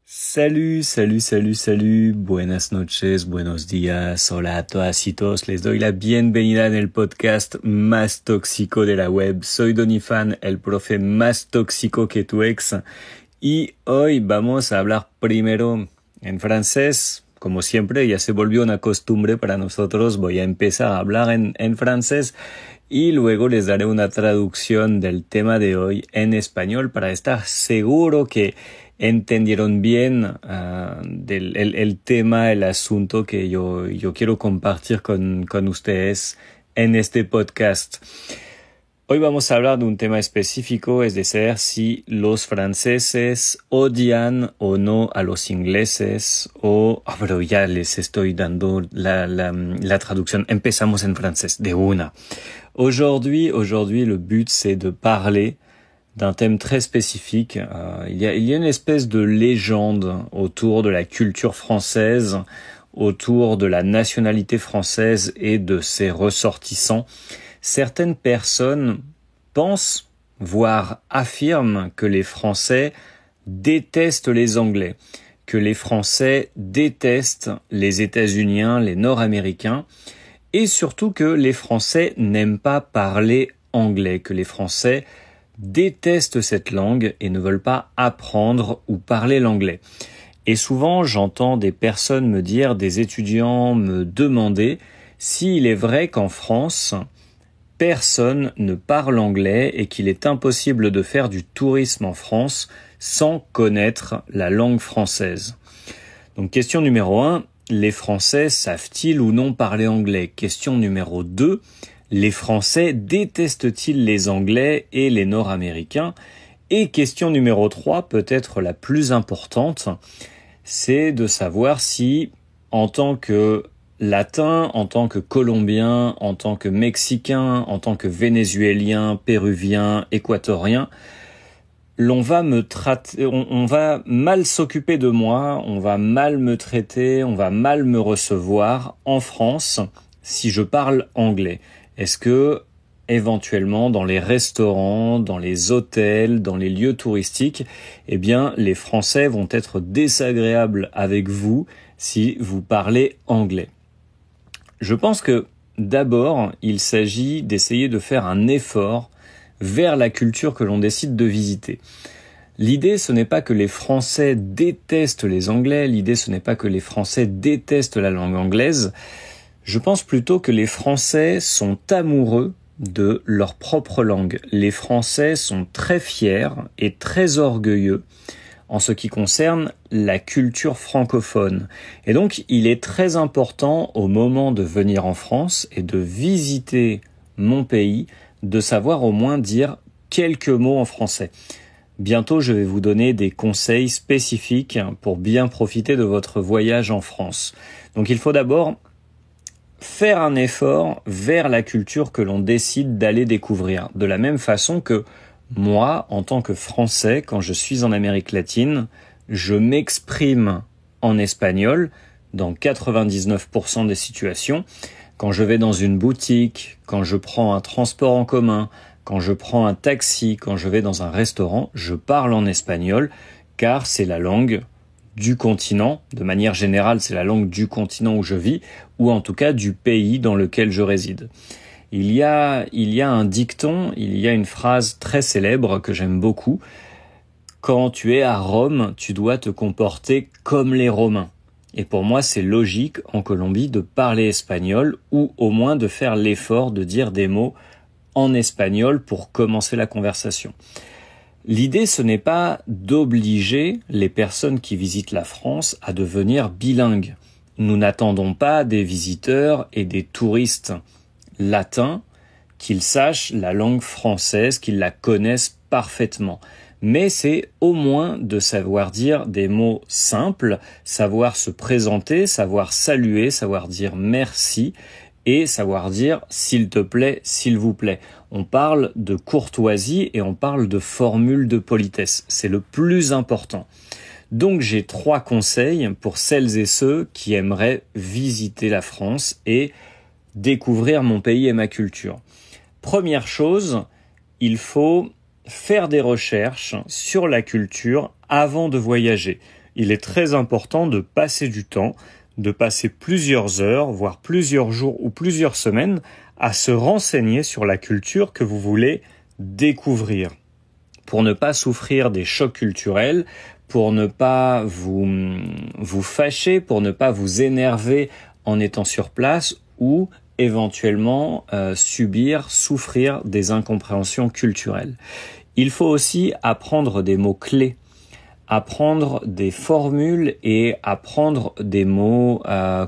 Salut, buenas noches, buenos días, hola a todas y todos, les doy la bienvenida en el podcast más tóxico de la web. Soy Donifan, el profe más tóxico que tu ex, y hoy vamos a hablar primero en francés. Como siempre, ya se volvió una costumbre para nosotros, voy a empezar a hablar en francés y luego les daré una traducción del tema de hoy en español para estar seguro que entendieron bien el tema, el asunto que yo quiero compartir con ustedes en este podcast. Hoy vamos a hablar de un tema específico, es decir, si los franceses odian o no a los ingleses pero ya les estoy dando la traducción. Empezamos en francés, de una. Aujourd'hui, le but c'est de parler d'un thème très spécifique. Il y a une espèce de légende autour de la culture française, autour de la nationalité française et de ses ressortissants. Certaines personnes pensent, voire affirment que les Français détestent les Anglais, que les Français détestent les États-Uniens, les Nord-Américains, et surtout que les Français n'aiment pas parler anglais, que les Français détestent cette langue et ne veulent pas apprendre ou parler l'anglais. Et souvent, j'entends des personnes me dire, des étudiants me demander s'il est vrai qu'en France, personne ne parle anglais et qu'il est impossible de faire du tourisme en France sans connaître la langue française. Donc, question numéro 1, les Français savent-ils ou non parler anglais? Question numéro 2, les Français détestent-ils les Anglais et les Nord-Américains? Et question numéro 3, peut-être la plus importante, c'est de savoir si, en tant que Latin, en tant que Colombien, en tant que Mexicain, en tant que Vénézuélien, Péruvien, Équatorien, on va mal s'occuper de moi, on va mal me traiter, on va mal me recevoir en France si je parle anglais. Est-ce que, éventuellement, dans les restaurants, dans les hôtels, dans les lieux touristiques, les Français vont être désagréables avec vous si vous parlez anglais? Je pense que, d'abord, il s'agit d'essayer de faire un effort vers la culture que l'on décide de visiter. L'idée, ce n'est pas que les Français détestent les Anglais, l'idée, ce n'est pas que les Français détestent la langue anglaise. Je pense plutôt que les Français sont amoureux de leur propre langue. Les Français sont très fiers et très orgueilleux en ce qui concerne la culture francophone. Et donc, il est très important au moment de venir en France et de visiter mon pays, de savoir au moins dire quelques mots en français. Bientôt, je vais vous donner des conseils spécifiques pour bien profiter de votre voyage en France. Donc, il faut d'abord faire un effort vers la culture que l'on décide d'aller découvrir. De la même façon que moi, en tant que Français, quand je suis en Amérique latine, je m'exprime en espagnol dans 99% des situations. Quand je vais dans une boutique, quand je prends un transport en commun, quand je prends un taxi, quand je vais dans un restaurant, je parle en espagnol car c'est la langue du continent. De manière générale, c'est la langue du continent où je vis, ou en tout cas du pays dans lequel je réside. Il y a un dicton, il y a une phrase très célèbre que j'aime beaucoup. Quand tu es à Rome, tu dois te comporter comme les Romains. Et pour moi, c'est logique en Colombie de parler espagnol ou au moins de faire l'effort de dire des mots en espagnol pour commencer la conversation. L'idée, ce n'est pas d'obliger les personnes qui visitent la France à devenir bilingues. Nous n'attendons pas des visiteurs et des touristes latins qu'ils sachent la langue française, qu'ils la connaissent parfaitement. Mais c'est au moins de savoir dire des mots simples, savoir se présenter, savoir saluer, savoir dire merci et savoir dire s'il te plaît, s'il vous plaît. On parle de courtoisie et on parle de formule de politesse. C'est le plus important. Donc j'ai 3 conseils pour celles et ceux qui aimeraient visiter la France et découvrir mon pays et ma culture. Première chose, il faut faire des recherches sur la culture avant de voyager. il est très important de passer du temps, de passer plusieurs heures, voire plusieurs jours ou plusieurs semaines à se renseigner sur la culture que vous voulez découvrir. Pour ne pas souffrir des chocs culturels, pour ne pas vous fâcher, pour ne pas vous énerver en étant sur place ou éventuellement souffrir des incompréhensions culturelles. Il faut aussi apprendre des mots clés, apprendre des formules et apprendre des mots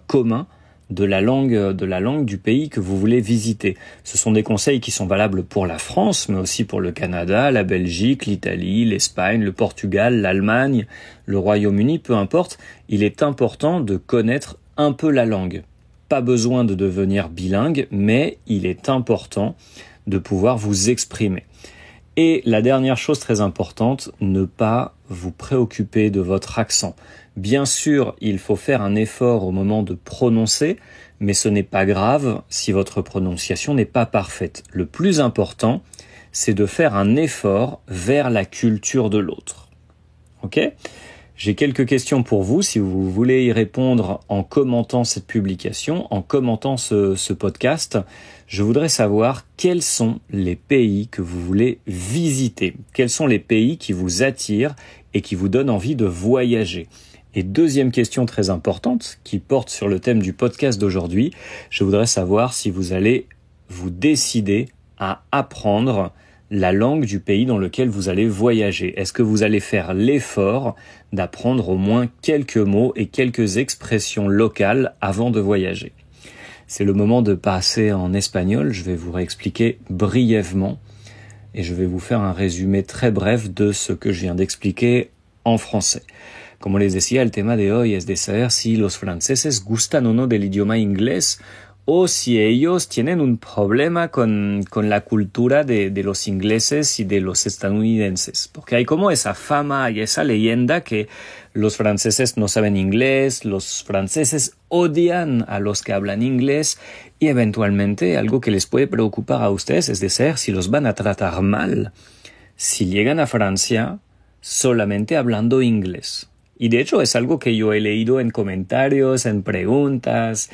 communs de la langue du pays que vous voulez visiter. Ce sont des conseils qui sont valables pour la France, mais aussi pour le Canada, la Belgique, l'Italie, l'Espagne, le Portugal, l'Allemagne, le Royaume-Uni, peu importe. Il est important de connaître un peu la langue. Pas besoin de devenir bilingue, mais il est important de pouvoir vous exprimer. Et la dernière chose très importante, ne pas vous préoccuper de votre accent. Bien sûr, il faut faire un effort au moment de prononcer, mais ce n'est pas grave si votre prononciation n'est pas parfaite. Le plus important, c'est de faire un effort vers la culture de l'autre. Ok ? J'ai quelques questions pour vous, si vous voulez y répondre en commentant cette publication, en commentant ce podcast. Je voudrais savoir quels sont les pays que vous voulez visiter, quels sont les pays qui vous attirent et qui vous donnent envie de voyager. Et deuxième question très importante, qui porte sur le thème du podcast d'aujourd'hui, je voudrais savoir si vous allez vous décider à apprendre la langue du pays dans lequel vous allez voyager. Est-ce que vous allez faire l'effort d'apprendre au moins quelques mots et quelques expressions locales avant de voyager? C'est le moment de passer en espagnol. Je vais vous réexpliquer brièvement et je vais vous faire un résumé très bref de ce que je viens d'expliquer en français. Como les decía, el tema de hoy es de saber si los franceses gustan o no del idioma inglés o si ellos tienen un problema con la cultura de los ingleses y de los estadounidenses. Porque hay como esa fama y esa leyenda que los franceses no saben inglés, los franceses odian a los que hablan inglés y eventualmente algo que les puede preocupar a ustedes es de saber si los van a tratar mal si llegan a Francia solamente hablando inglés. Y de hecho es algo que yo he leído en comentarios, en preguntas,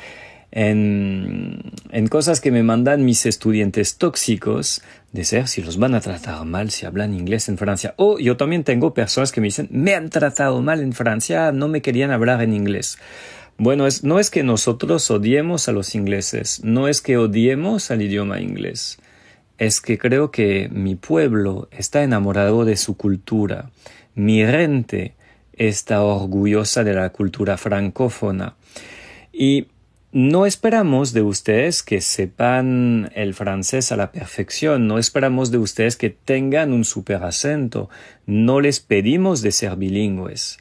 en cosas que me mandan mis estudiantes tóxicos, de ser si los van a tratar mal si hablan inglés en Francia. O yo también tengo personas que me dicen, me han tratado mal en Francia, no me querían hablar en inglés. Bueno, no es que nosotros odiemos a los ingleses, no es que odiemos al idioma inglés. Es que creo que mi pueblo está enamorado de su cultura. Mi gente está orgullosa de la cultura francófona. Y no esperamos de ustedes que sepan el francés a la perfección, no esperamos de ustedes que tengan un super acento, no les pedimos de ser bilingües.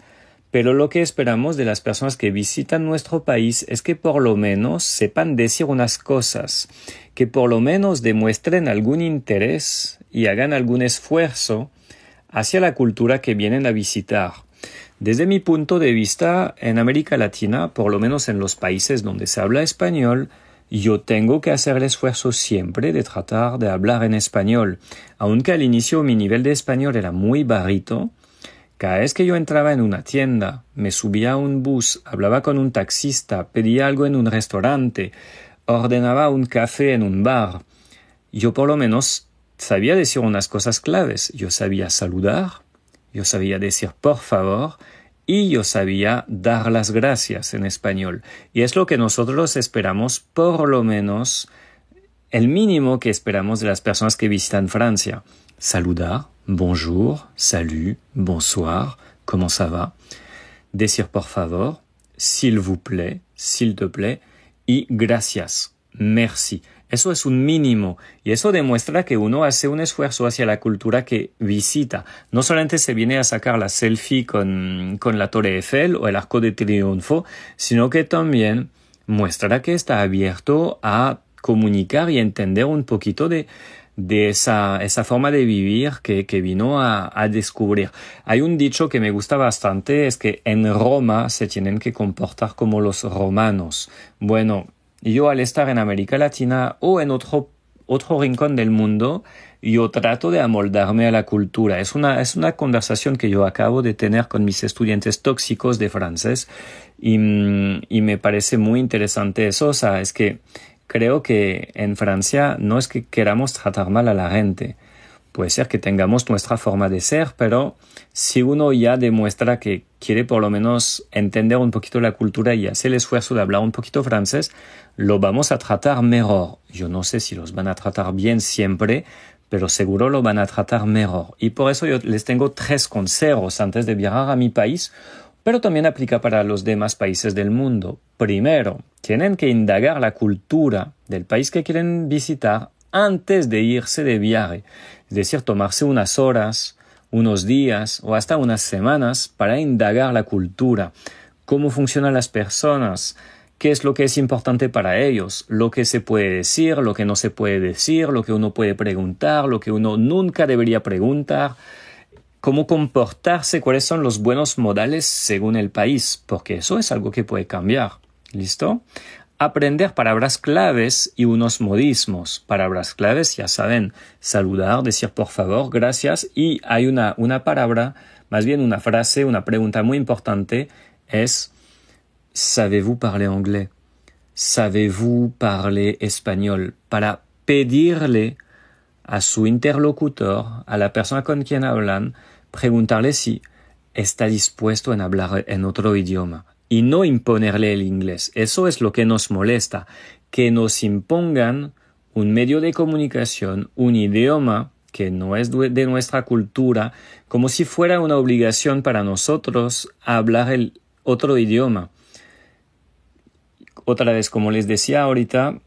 Pero lo que esperamos de las personas que visitan nuestro país es que por lo menos sepan decir unas cosas, que por lo menos demuestren algún interés y hagan algún esfuerzo hacia la cultura que vienen a visitar. Desde mi punto de vista, en América Latina, por lo menos en los países donde se habla español, yo tengo que hacer el esfuerzo siempre de tratar de hablar en español. Aunque al inicio mi nivel de español era muy bajito, cada vez que yo entraba en una tienda, me subía a un bus, hablaba con un taxista, pedía algo en un restaurante, ordenaba un café en un bar, yo por lo menos sabía decir unas cosas claves. Yo sabía saludar, yo sabía decir por favor y yo sabía dar las gracias en español. Y es lo que nosotros esperamos, por lo menos, el mínimo que esperamos de las personas que visitan Francia. Saludar, bonjour, salut, bonsoir, comment ça va? Decir por favor, s'il vous plaît, s'il te plaît, y gracias, merci. Eso es un mínimo y eso demuestra que uno hace un esfuerzo hacia la cultura que visita. No solamente se viene a sacar la selfie con la Torre Eiffel o el Arco de Triunfo, sino que también muestra que está abierto a comunicar y entender un poquito de esa forma de vivir que vino a descubrir. Hay un dicho que me gusta bastante, es que en Roma se tienen que comportar como los romanos. Bueno, yo al estar en América Latina o en otro otro rincón del mundo, yo trato de amoldarme a la cultura. Es una conversación que yo acabo de tener con mis estudiantes tóxicos de francés y me parece muy interesante eso. O sea, es que creo que en Francia no es que queramos tratar mal a la gente. Puede ser que tengamos nuestra forma de ser, pero si uno ya demuestra que quiere por lo menos entender un poquito la cultura y hace el esfuerzo de hablar un poquito francés, lo vamos a tratar mejor. Yo no sé si los van a tratar bien siempre, pero seguro lo van a tratar mejor. Y por eso yo les tengo 3 consejos antes de viajar a mi país, pero también aplica para los demás países del mundo. Primero, tienen que indagar la cultura del país que quieren visitar antes de irse de viaje. Es decir, tomarse unas horas, unos días o hasta unas semanas para indagar la cultura, cómo funcionan las personas, qué es lo que es importante para ellos, lo que se puede decir, lo que no se puede decir, lo que uno puede preguntar, lo que uno nunca debería preguntar, cómo comportarse, cuáles son los buenos modales según el país, porque eso es algo que puede cambiar. ¿Listo? Aprender palabras claves y unos modismos. Palabras claves, ya saben, saludar, decir por favor, gracias. Y hay una palabra, más bien una frase, una pregunta muy importante, es ¿savez-vous parler anglais? ¿Savez-vous parler español? Para pedirle a su interlocutor, a la persona con quien hablan, preguntarle si está dispuesto a hablar en otro idioma. Y no imponerle el inglés. Eso es lo que nos molesta, que nos impongan un medio de comunicación, un idioma que no es de nuestra cultura, como si fuera una obligación para nosotros hablar el otro idioma. Otra vez, como les decía ahorita,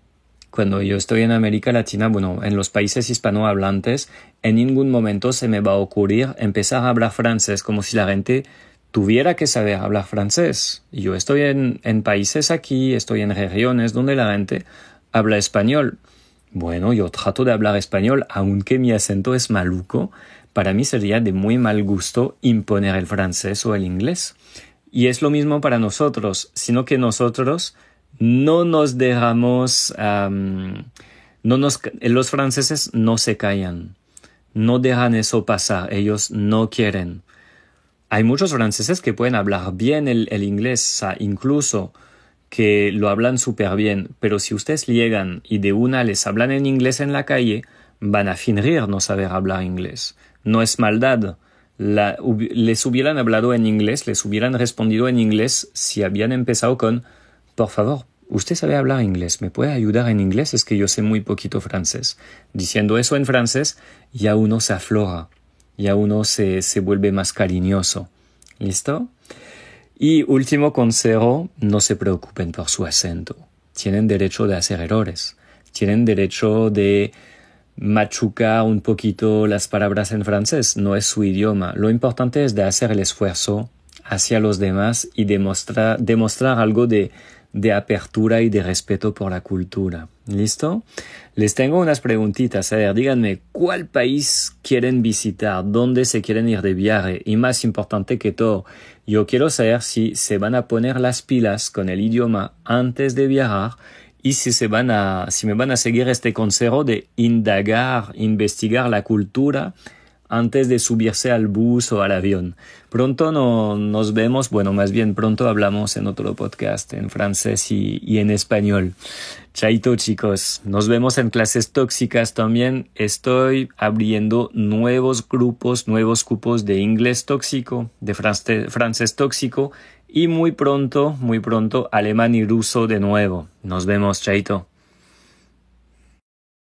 cuando yo estoy en América Latina, bueno, en los países hispanohablantes, en ningún momento se me va a ocurrir empezar a hablar francés, como si la gente tuviera que saber hablar francés. Yo estoy en países aquí, estoy en regiones donde la gente habla español. Bueno, yo trato de hablar español, aunque mi acento es maluco. Para mí sería de muy mal gusto imponer el francés o el inglés. Y es lo mismo para nosotros, sino que nosotros no nos dejamos... los franceses no se callan, no dejan eso pasar, ellos no quieren. Hay muchos franceses que pueden hablar bien el inglés, o sea, incluso que lo hablan súper bien, pero si ustedes llegan y de una les hablan en inglés en la calle, van a fingir no saber hablar inglés. No es maldad. Les hubieran hablado en inglés, les hubieran respondido en inglés si habían empezado con por favor, usted sabe hablar inglés, ¿me puede ayudar en inglés? Es que yo sé muy poquito francés. Diciendo eso en francés, ya uno se afloja. Ya uno se vuelve más cariñoso. ¿Listo? Y último consejo, no se preocupen por su acento. Tienen derecho de hacer errores. Tienen derecho de machucar un poquito las palabras en francés. No es su idioma. Lo importante es de hacer el esfuerzo hacia los demás y demostrar algo de apertura y de respeto por la cultura. ¿Listo? Les tengo unas preguntitas. A ver, díganme, ¿cuál país quieren visitar? ¿Dónde se quieren ir de viaje? Y más importante que todo, yo quiero saber si se van a poner las pilas con el idioma antes de viajar y si me van a seguir este consejo de indagar, investigar la cultura antes de subirse al bus o al avión. Pronto nos vemos, bueno, más bien pronto hablamos en otro podcast en francés y en español. Chaito, chicos. Nos vemos en clases tóxicas también. Estoy abriendo nuevos grupos, nuevos cupos de inglés tóxico, de francés tóxico y muy pronto, alemán y ruso de nuevo. Nos vemos, chaito.